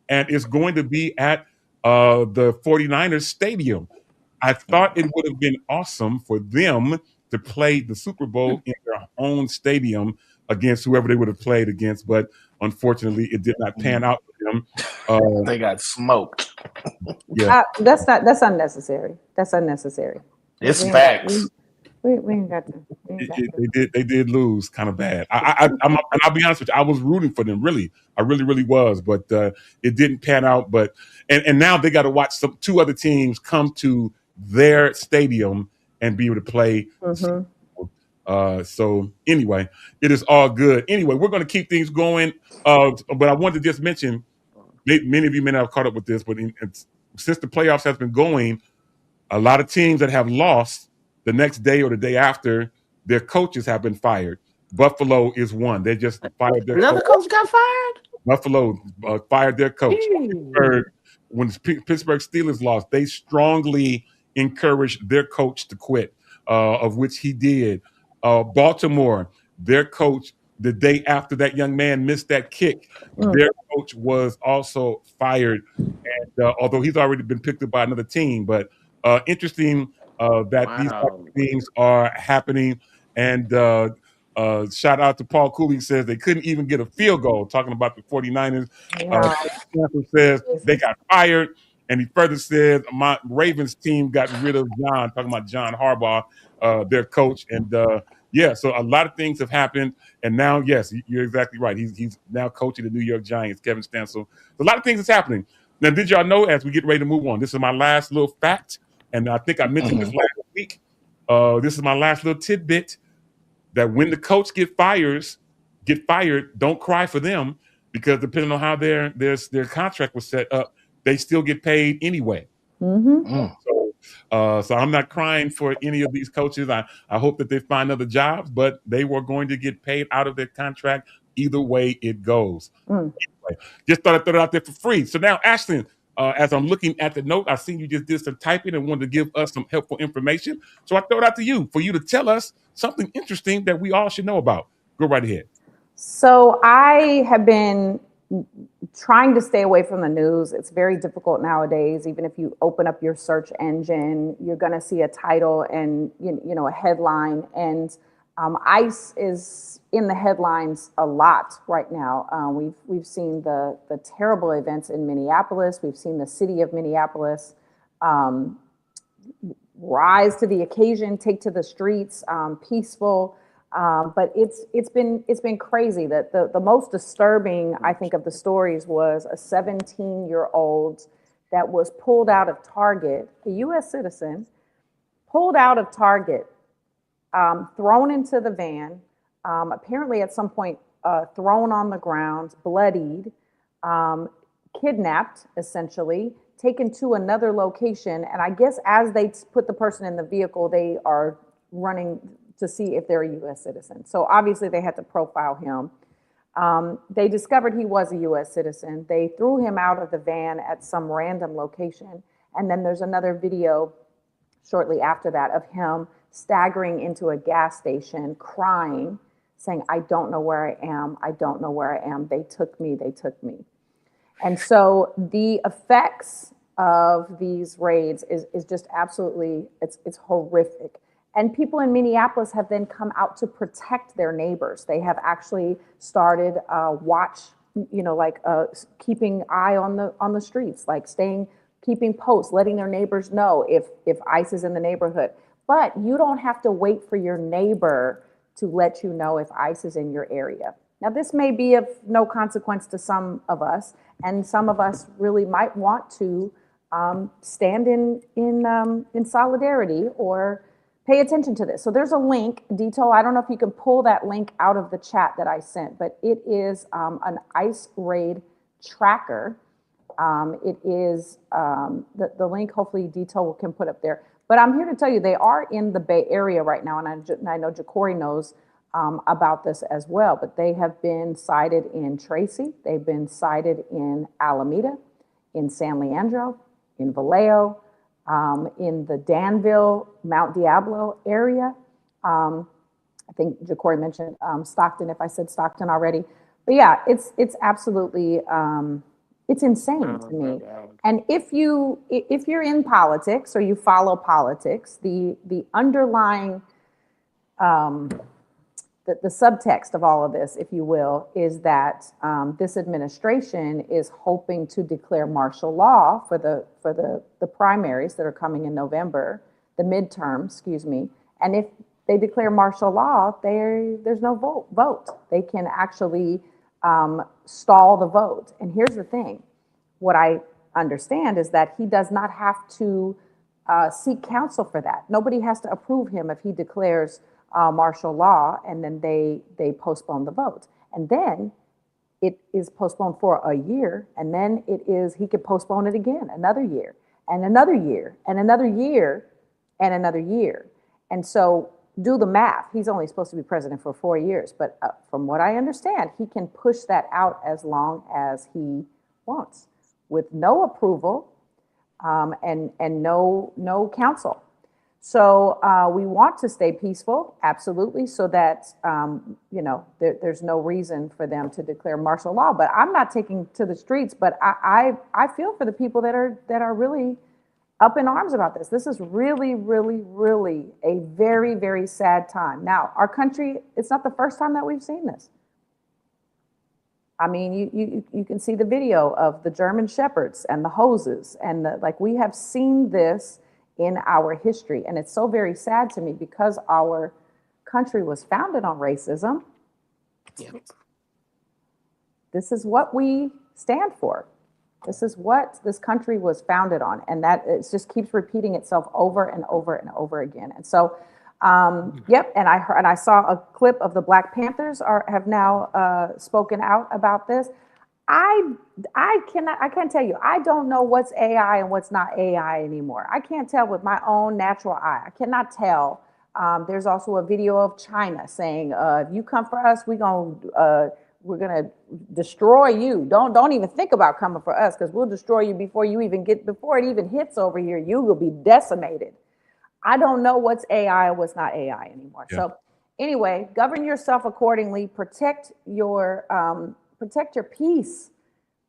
And it's going to be at the 49ers stadium. I thought it would have been awesome for them to play the Super Bowl in their own stadium against whoever they would have played against, but unfortunately, it did not pan out for them. They got smoked. Yeah, that's unnecessary. That's unnecessary. It's facts. We ain't got to. They did lose kind of bad. And I'll be honest with you, I was rooting for them. Really, I really was, but it didn't pan out. But and now they got to watch two other teams come to their stadium and be able to play. So anyway, it is all good. Anyway, we're going to keep things going. But I wanted to just mention, many of you may not have caught up with this, but since the playoffs has been going, a lot of teams that have lost the next day or the day after, their coaches have been fired. Buffalo is one. They just fired their Another coach got fired? Buffalo fired their coach. When the Pittsburgh Steelers lost, they strongly encouraged their coach to quit, of which he did. Baltimore, their coach, the day after that young man missed that kick, their coach was also fired. And although he's already been picked up by another team, but interesting that these things are happening. And shout out to Paul Cooley, says they couldn't even get a field goal, talking about the 49ers. Says they got fired. And he further said my Ravens team got rid of John, talking about John Harbaugh, their coach. And so a lot of things have happened. And now, yes, you're exactly right. He's now coaching the New York Giants, Kevin Stencil. So a lot of things is happening. Now, did y'all know, as we get ready to move on, this is my last little fact. And I think I mentioned this last week. This is my last little tidbit, that when the coach get fired, don't cry for them, because depending on how their contract was set up, they still get paid anyway. So So I'm not crying for any of these coaches. I hope that they find other jobs, but they were going to get paid out of their contract either way it goes. Mm. Anyway, just thought I'd throw it out there for free. So now, Ashley, as I'm looking at the note, I seen you just did some typing and wanted to give us some helpful information. So I throw it out to you for you to tell us something interesting that we all should know about. Go right ahead. So I have been trying to stay away from the news. It's very difficult nowadays. Even if you open up your search engine, you're going to see a title and a headline. And ICE is in the headlines a lot right now. We've seen the terrible events in Minneapolis. We've seen the city of Minneapolis rise to the occasion, take to the streets, peaceful. But it's been crazy. That the most disturbing, I think, of the stories was a 17-year-old that was pulled out of Target, a U.S. citizen, pulled out of Target, thrown into the van, apparently at some point thrown on the ground, bloodied, kidnapped, essentially, taken to another location. And I guess as they put the person in the vehicle, they are running to see if they're a U.S. citizen. So obviously they had to profile him. They discovered he was a U.S. citizen. They threw him out of the van at some random location. And then there's another video shortly after that of him staggering into a gas station, crying, saying, "I don't know where I am. I don't know where I am. They took me. They took me." And so the effects of these raids is just absolutely, it's horrific. And people in Minneapolis have then come out to protect their neighbors. They have actually started keeping eye on the streets, like keeping posts, letting their neighbors know if ICE is in the neighborhood. But you don't have to wait for your neighbor to let you know if ICE is in your area. Now, this may be of no consequence to some of us, and some of us really might want to stand in solidarity or pay attention to this. So there's a link, Dito. I don't know if you can pull that link out of the chat that I sent, but it is an ICE raid tracker. It is the link, hopefully Dito can put up there. But I'm here to tell you, they are in the Bay Area right now, and I know Ja'Cory knows about this as well, but they have been cited in Tracy, they've been cited in Alameda, in San Leandro, in Vallejo, in the Danville, Mount Diablo area. I think Ja'Cory mentioned Stockton, if I said Stockton already. But yeah, it's absolutely, it's insane to me. And if you're in politics or you follow politics, the underlying, the subtext of all of this, if you will, is that this administration is hoping to declare martial law for the primaries that are coming in November, the midterm, excuse me. And if they declare martial law, there's no vote. They can actually stall the vote. And here's the thing. What I understand is that he does not have to seek counsel for that. Nobody has to approve him if he declares martial law, and then they postpone the vote. And then it is postponed for a year, and then he could postpone it again, another year, and another year, and another year, and another year. And so do the math. He's only supposed to be president for 4 years, but from what I understand, he can push that out as long as he wants, with no approval and no counsel. So we want to stay peaceful, absolutely, so that there's no reason for them to declare martial law. But I'm not taking to the streets. But I feel for the people that are really up in arms about this. This is really, really, really a very, very sad time. Now, our country, it's not the first time that we've seen this. I mean, you can see the video of the German shepherds and the hoses, and we have seen this in our history. And it's so very sad to me because our country was founded on racism. Yep. This is what we stand for. This is what this country was founded on. And that it just keeps repeating itself over and over and over again. And so, yep. And I saw a clip of the Black Panthers have now spoken out about this. I can't tell you. I don't know what's AI and what's not AI anymore. I can't tell with my own natural eye. I cannot tell. There's also a video of China saying, "If you come for us, we're gonna destroy you. Don't even think about coming for us because we'll destroy you before it even hits over here. You will be decimated." I don't know what's AI and what's not AI anymore. Yeah. So anyway, govern yourself accordingly. Protect your peace.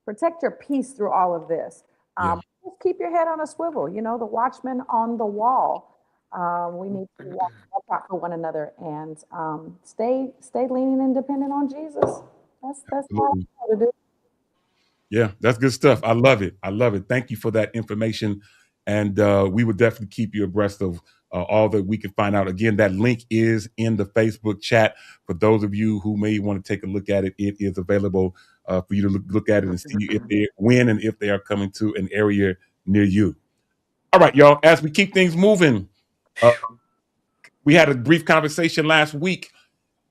Protect your peace through all of this. Just keep your head on a swivel. You know, the watchman on the wall. We need to watch out for one another and stay leaning and dependent on Jesus. That's all I have to do. Yeah, that's good stuff. I love it. I love it. Thank you for that information. And we will definitely keep you abreast of all that we can find out. Again, that link is in the Facebook chat. For those of you who may want to take a look at it, it is available for you to look at it and see when and if they are coming to an area near you. All right, y'all, as we keep things moving, we had a brief conversation last week.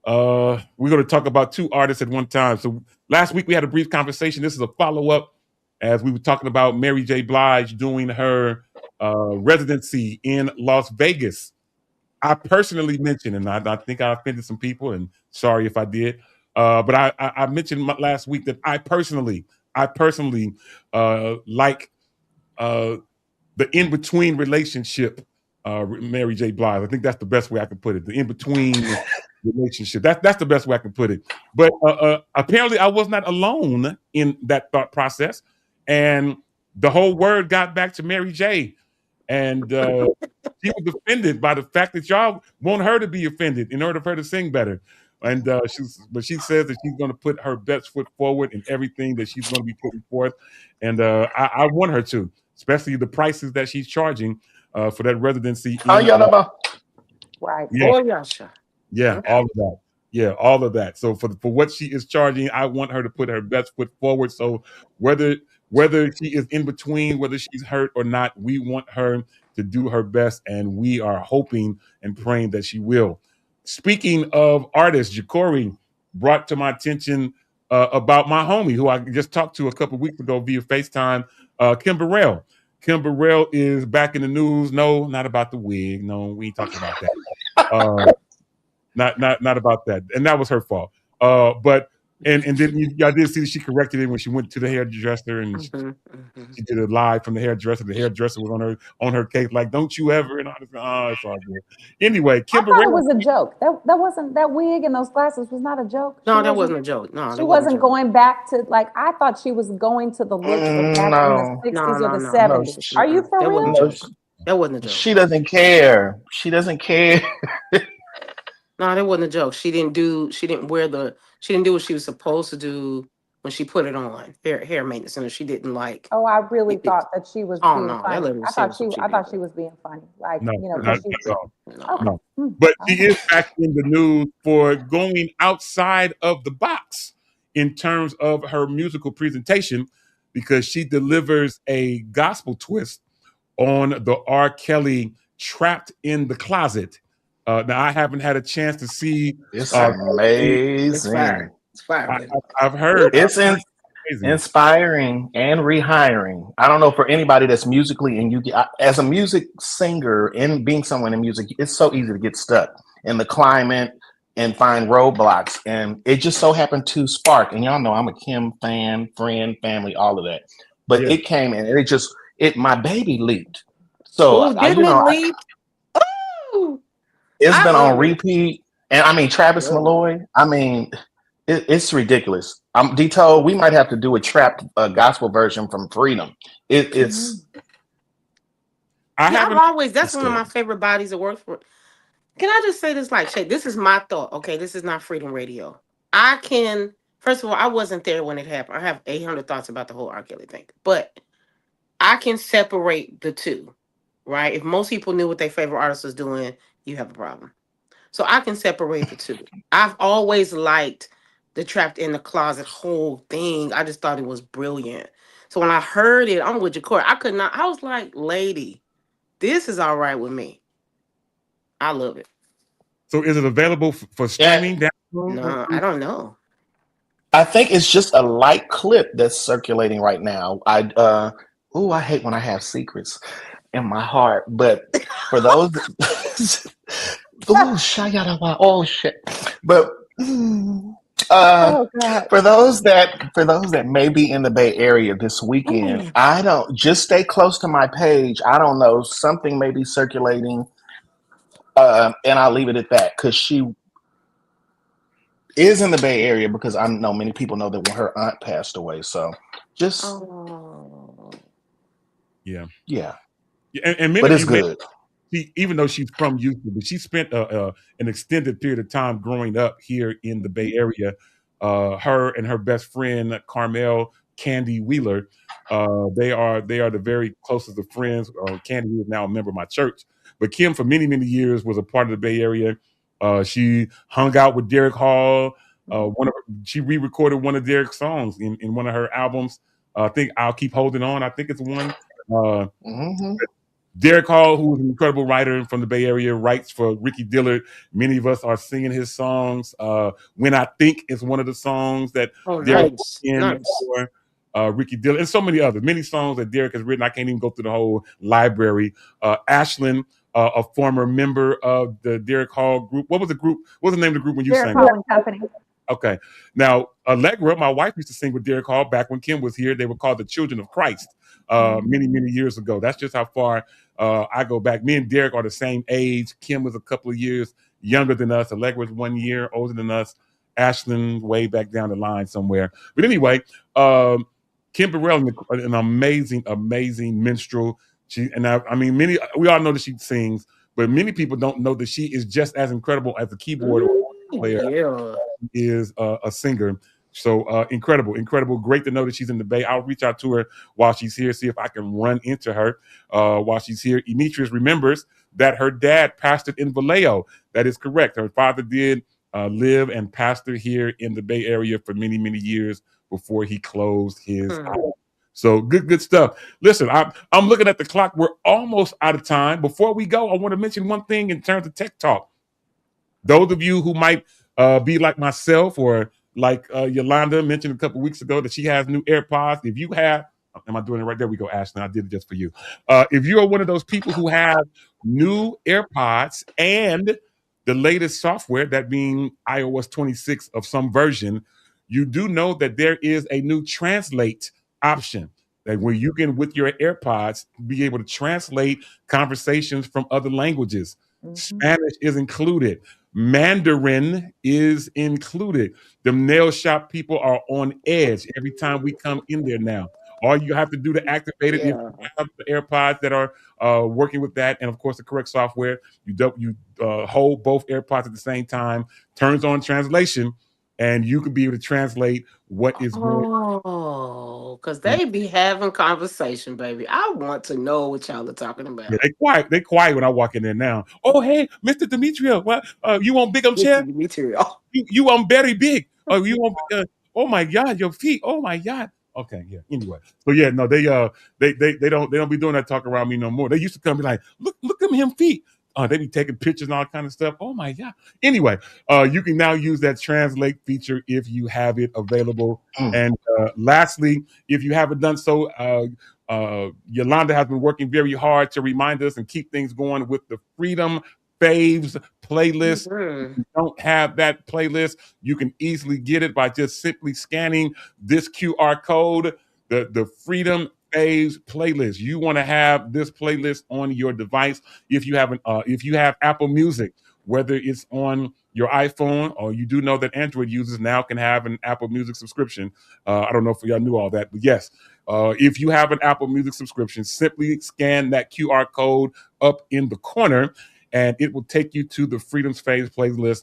We're going to talk about two artists at one time. So last week we had a brief conversation. This is a follow-up as we were talking about Mary J. Blige doing her residency in Las Vegas. I personally mentioned, and I think I offended some people, and sorry if I did, but I mentioned last week that I personally like the in-between relationship, Mary J. Blige. I think that's the best way I can put it. The in-between relationship. That's the best way I can put it. But apparently I was not alone in that thought process. And the whole word got back to Mary J. And she was offended by the fact that y'all want her to be offended in order for her to sing better. And she says that she's going to put her best foot forward in everything that she's going to be putting forth. And I want her to, especially the prices that she's charging for that residency. Right. Yeah. Oh, yeah, sure. Yeah, all of that. Yeah, all of that. So for what she is charging, I want her to put her best foot forward. So whether she is in between, whether she's hurt or not, we want her to do her best, and we are hoping and praying that she will. Speaking of artists, Ja'Cory brought to my attention about my homie who I just talked to a couple weeks ago via FaceTime, Kim Burrell. Kim Burrell is back in the news. No, not about the wig. No, we ain't talking about that. Not about that, and that was her fault. But then y'all did see that she corrected it when she went to the hairdresser and she did it live from the hairdresser. The hairdresser was on her case, like, "Don't you ever?" And all this. Oh, it's all good. Anyway, Kim I thought it Burrell. was a joke. That wasn't, that wig and those glasses was not a joke. No, that wasn't a joke. No, She wasn't going back to, like, I thought she was going to the look from back in the 60s or the 70s. Are you for that real? Wasn't a joke. That wasn't a joke. She doesn't care. She doesn't care. No, that wasn't a joke. She didn't do what she was supposed to do when she put it on. Hair maintenance. And she didn't like. Oh, I really thought that she was being funny. I thought she was being funny. Like, No, you know, not she, at all. oh. No. But she is back in the news for going outside of the box in terms of her musical presentation, because she delivers a gospel twist on the R. Kelly Trapped in the Closet. Now, I haven't had a chance to see. It's amazing. It's fire. I've heard. It's inspiring and rehiring. I don't know, for anybody that's musically, and as a music singer and being someone in music, it's so easy to get stuck in the climate and find roadblocks. And it just so happened to spark. And y'all know I'm a Kim fan, friend, family, all of that. But it came in and my baby leaked. So it's been on repeat. And I mean, Travis Malloy, I mean, it's ridiculous. Dito, we might have to do a trapped gospel version from Freedom. It's. That's one of my favorite bodies of work for. Can I just say this, like, Shay, this is my thought. Okay, this is not Freedom Radio. First of all, I wasn't there when it happened. I have 800 thoughts about the whole R. Kelly thing, but I can separate the two, right? If most people knew what their favorite artist was doing, you have a problem. So I can separate the two. I've always liked the Trapped in the Closet whole thing. I just thought it was brilliant. So when I heard it, I'm with Ja'Cory. I was like, lady, this is all right with me. I love it. So is it available for streaming? No, I don't know. I think it's just a light clip that's circulating right now. I hate when I have secrets in my heart. But for those, oh shit. But Oh God. for those that may be in the Bay Area this weekend, I don't just stay close to my page. I don't know, something may be circulating, and I'll leave it at that because she is in the Bay Area because I know many people know that when her aunt passed away. So just Oh. Yeah. yeah, And many but of it's you may good. even though she's from Houston, but she spent an extended period of time growing up here in the Bay Area. Her and her best friend Carmel Candy Wheeler, they are the very closest of friends. Candy is now a member of my church, but Kim for many years was a part of the Bay Area. She hung out with Derek Hall. She re-recorded one of Derek's songs in one of her albums. I think I'll Keep Holding On. I think it's one. Uh, Hmm. Derek Hall, who's an incredible writer from the Bay Area, writes for Ricky Dillard. Many of us are singing his songs. When I Think is one of the songs that Oh, Derek put nice. in Nice. for Ricky Dillard, and so many others. Many songs that Derek has written. I can't even go through the whole library. Ashlyn, a former member of the Derek Hall group. What was the group? What was the name of the group when you Derek sang? Hall and Company. Okay. Now, Allegra, my wife used to sing with Derek Hall back when Kim was here. They were called the Children of Christ many years ago. That's just how far I go back. Me and Derek are the same age. Kim was a couple of years younger than us. Allegra was 1 year older than us. Ashlyn, way back down the line somewhere. But anyway, Kim Burrell, an amazing minstrel. I mean, we all know that she sings, but many people don't know that she is just as incredible as a keyboard or player Yeah. is a singer. So incredible. Great to know that she's in the Bay. I'll reach out to her while she's here, see if I can run into her while she's here. Demetrius remembers that her dad pastored in Vallejo. That is correct. Her father did live and pastor here in the Bay Area for many years before he closed his house. So good stuff. Listen, I'm looking at the clock. We're almost out of time. Before we go, I want to mention one thing in terms of tech talk. Those of you who might be like myself or like Yolanda mentioned a couple weeks ago that she has new AirPods. If you have, am I doing it right? There we go, Ashley. I did it just for you. If you are one of those people who have new AirPods and the latest software, that being iOS 26 of some version, you do know that there is a new translate option that where you can, with your AirPods, be able to translate conversations from other languages. Spanish is included. Mandarin is included. The nail shop people are on edge every time we come in there now. All you have to do to activate it, if Yeah. you have the AirPods that are working with that, and of course the correct software, you hold both AirPods at the same time, turns on translation, and you can be able to translate what is going Oh, because on. they be having conversation, baby. I want to know what y'all are talking Yeah, about. they quiet. They quiet when I walk in there now. Oh, hey, Mr. Demetrio, what? You want big Mr. chair? Material. You want very big? Oh, you want? Oh my God, your feet. Oh my God. Okay, yeah. Anyway, so yeah, no, they don't be doing that talk around me no more. They used to come and be like, look at him feet. They be taking pictures and all kind of stuff. Oh my God. Anyway, you can now use that translate feature if you have it available. Mm. And lastly, if you haven't done so, Yolanda has been working very hard to remind us and keep things going with the Freedom Faves playlist. If you don't have that playlist, you can easily get it by just simply scanning this QR code, the Freedom Faves playlist. You want to have this playlist on your device. If you have Apple Music, whether it's on your iPhone or you do know that Android users now can have an Apple Music subscription. I don't know if y'all knew all that, but yes, if you have an Apple Music subscription, simply scan that QR code up in the corner, and it will take you to the Freedom's Faves playlist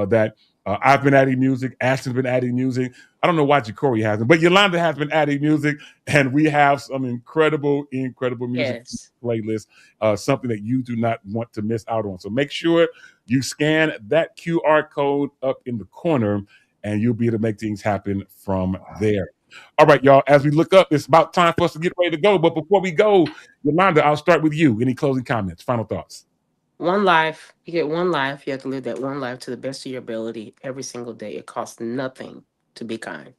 that I've been adding music. Ashton's been adding music. I don't know why Jacory hasn't, but Yolanda has been adding music, and we have some incredible music Yes. playlist, something that you do not want to miss out on. So make sure you scan that QR code up in the corner, and you'll be able to make things happen from there. All right, y'all, as we look up, it's about time for us to get ready to go. But before we go, Yolanda, I'll start with you. Any closing comments, final thoughts? One life. You get one life. You have to live that one life to the best of your ability every single day. It costs nothing. to be kind.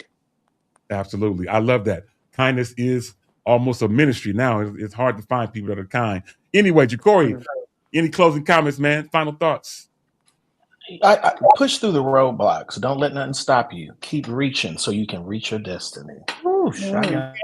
Absolutely. I love that. Kindness is almost a ministry now. It's hard to find people that are kind. Anyway, Jacory, any closing comments, man? Final thoughts? I push through the roadblocks. Don't let nothing stop you. Keep reaching so you can reach your destiny. Whoosh, I got-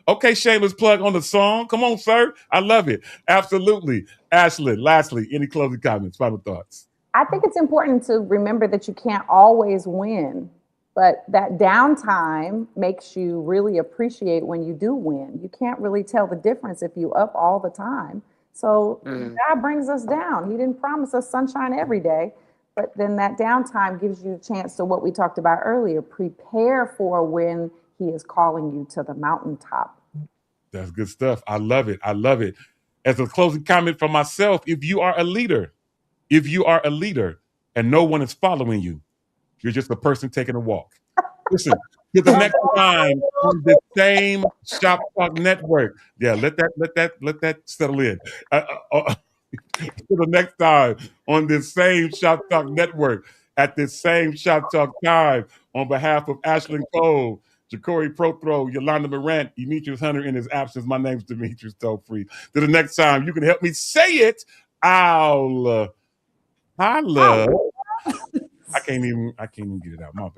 Okay, shameless plug on the song. Come on, sir. I love it. Absolutely. Ashley, lastly, any closing comments, final thoughts? I think it's important to remember that you can't always win, but that downtime makes you really appreciate when you do win. You can't really tell the difference if you up all the time. So God brings us down. He didn't promise us sunshine every day, but then that downtime gives you a chance to what we talked about earlier, prepare for when he is calling you to the mountaintop. That's good stuff. I love it. I love it. As a closing comment from myself, if you are a leader and no one is following you, you're just a person taking a walk. Listen, to the next time on the same Shop Talk Network. Yeah, let that settle in. To the next time on this same Shop Talk Network at this same Shop Talk time, on behalf of Ashlyn Cole, Jacory Prothro, Yolanda Morant, Demetrius Hunter in his absence. My name's Demetrius Topfree. To the next time, you can help me say it. I'll holla. I can't even get it out. My bad.